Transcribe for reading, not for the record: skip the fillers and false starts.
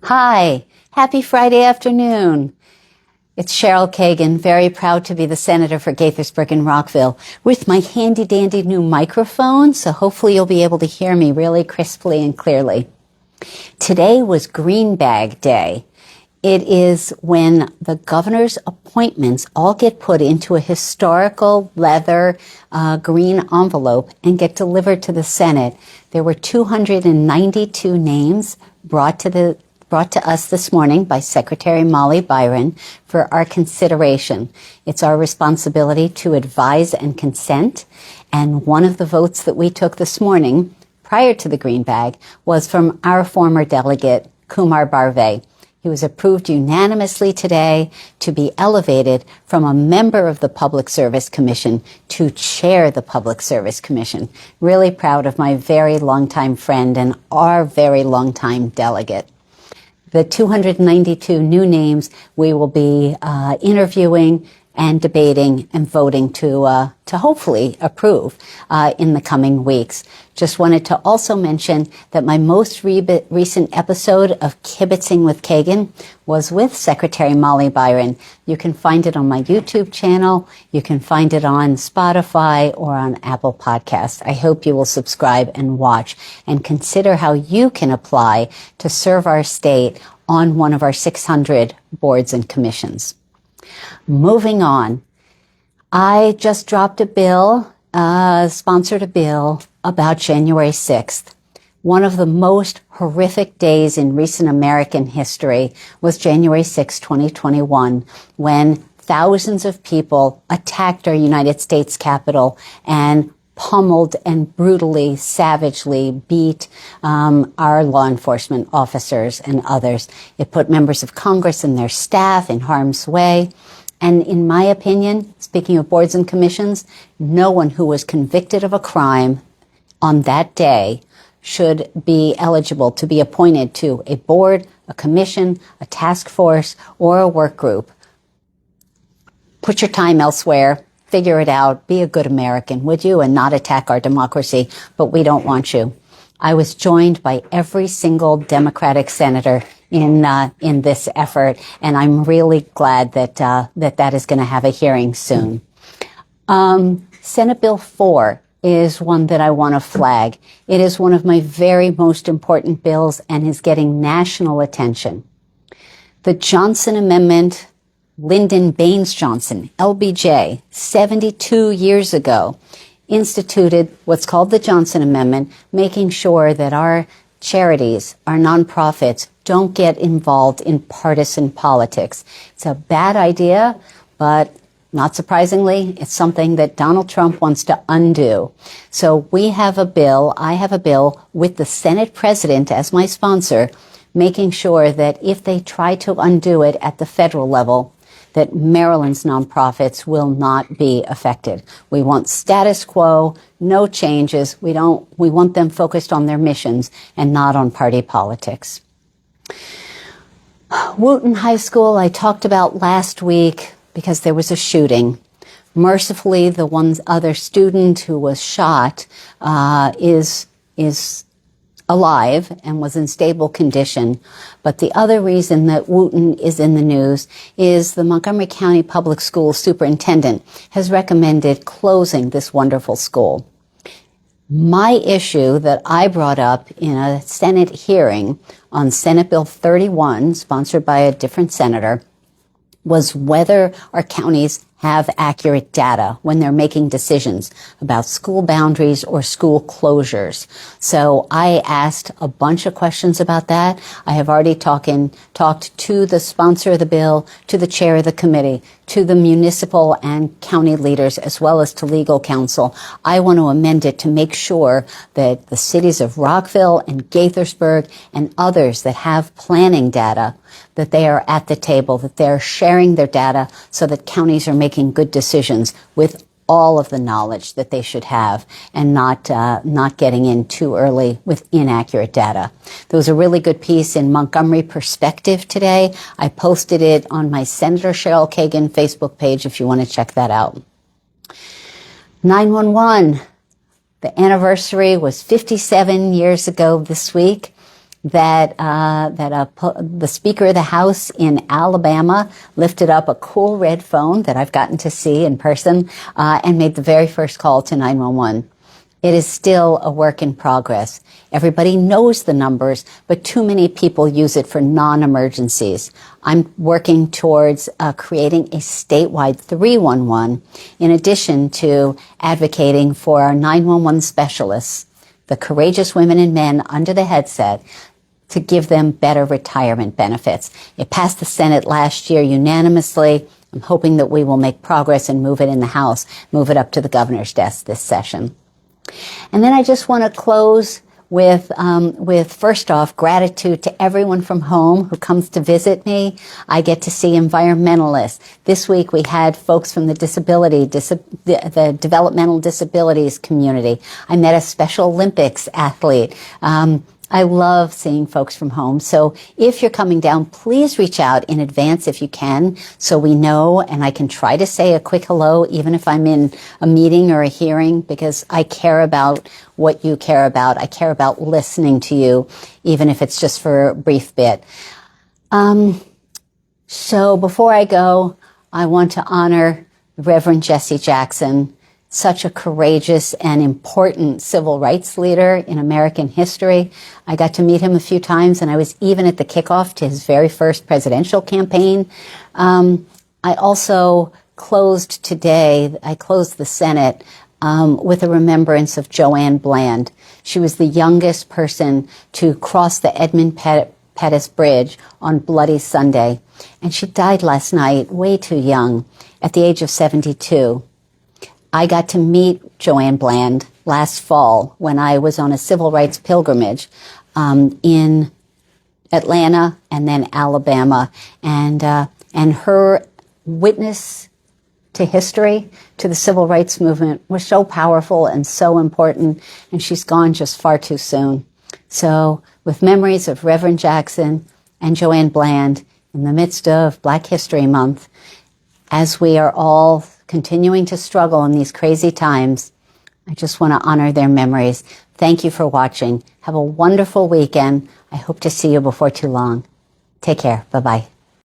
Hi, happy Friday afternoon. It's Cheryl Kagan, very proud to be the senator for Gaithersburg and Rockville with my handy dandy new microphone, so hopefully you'll be able to hear me really crisply and clearly. Today was Green Bag Day. It is when the governor's appointments all get put into a historical leather green envelope and get delivered to the Senate. There were 292 names brought to us this morning by Secretary Molly Byron for our consideration. It's our responsibility to advise and consent. And one of the votes that we took this morning prior to the green bag was from our former delegate, Kumar Barve. He was approved unanimously today to be elevated from a member of the Public Service Commission to chair the Public Service Commission. Really proud of my very longtime friend and our very longtime delegate. The 292 new names we will be interviewing and debating and voting to hopefully approve in the coming weeks. Just wanted to also mention that my most recent episode of Kibitzing with Kagan was with Secretary Molly Byron. You can find it on my YouTube channel. You can find it on Spotify or on Apple Podcasts. I hope you will subscribe and watch and consider how you can apply to serve our state on one of our 600 boards and commissions. Moving on, I just dropped a bill, sponsored a bill about January 6th. One of the most horrific days in recent American history was January 6, 2021, when thousands of people attacked our United States Capitol and pummeled and brutally, savagely beat our law enforcement officers and others. It put members of Congress and their staff in harm's way. And in my opinion, speaking of boards and commissions, no one who was convicted of a crime on that day should be eligible to be appointed to a board, a commission, a task force, or a work group. Put your time elsewhere. Figure it out. Be a good American, would you? And not attack our democracy. But we don't want you. I was joined by every single Democratic senator in this effort, and I'm really glad that that is going to have a hearing soon. Senate Bill 4 is one that I want to flag. It is one of my very most important bills and is getting national attention. The Johnson Amendment, Lyndon Baines Johnson, LBJ, 72 years ago, instituted what's called the Johnson Amendment, making sure that our charities, our nonprofits, don't get involved in partisan politics. It's a bad idea, but not surprisingly, it's something that Donald Trump wants to undo. So we have a bill, I have a bill with the Senate President as my sponsor, making sure that if they try to undo it at the federal level, that Maryland's nonprofits will not be affected. We want status quo, no changes. We want them focused on their missions and not on party politics. Wootton High School, I talked about last week because there was a shooting. Mercifully, the one other student who was shot is alive and was in stable condition. But the other reason that Wootton is in the news is the Montgomery County Public Schools superintendent has recommended closing this wonderful school. My issue that I brought up in a Senate hearing on Senate Bill 31, sponsored by a different senator, was whether our counties have accurate data when they're making decisions about school boundaries or school closures. So I asked a bunch of questions about that. I have already talked to the sponsor of the bill, to the chair of the committee, to the municipal and county leaders, as well as to legal counsel. I want to amend it to make sure that the cities of Rockville and Gaithersburg and others that have planning data, that they are at the table, that they're sharing their data so that counties are making good decisions with all of the knowledge that they should have and not getting in too early with inaccurate data. There was a really good piece in Montgomery Perspective today. I posted it on my Senator Cheryl Kagan Facebook page if you want to check that out. 911. The anniversary was 57 years ago this week. that the Speaker of the House in Alabama lifted up a cool red phone that I've gotten to see in person and made the very first call to 911. It is still a work in progress. Everybody knows the numbers, but too many people use it for non-emergencies. I'm working towards creating a statewide 311 in addition to advocating for our 911 specialists, the courageous women and men under the headset, to give them better retirement benefits. It passed the Senate last year unanimously. I'm hoping that we will make progress and move it in the House, move it up to the governor's desk this session. And then I just want to close with first off, gratitude to everyone from home who comes to visit me. I get to see environmentalists. This week we had folks from the the developmental disabilities community. I met a Special Olympics athlete. I love seeing folks from home. So if you're coming down, please reach out in advance if you can, so we know and I can try to say a quick hello, even if I'm in a meeting or a hearing, because I care about what you care about. I care about listening to you, even if it's just for a brief bit. So before I go, I want to honor Reverend Jesse Jackson, such a courageous and important civil rights leader in American history. I got to meet him a few times, and I was even at the kickoff to his very first presidential campaign. I also closed the Senate with a remembrance of Joanne Bland. She was the youngest person to cross the Edmund Pettus Bridge on Bloody Sunday, and she died last night, way too young, at the age of 72. I got to meet Joanne Bland last fall when I was on a civil rights pilgrimage in Atlanta and then Alabama, and her witness to history, to the civil rights movement, was so powerful and so important, and she's gone just far too soon. So, with memories of Reverend Jackson and Joanne Bland in the midst of Black History Month, as we are all continuing to struggle in these crazy times, I just want to honor their memories. Thank you for watching. Have a wonderful weekend. I hope to see you before too long. Take care. Bye-bye.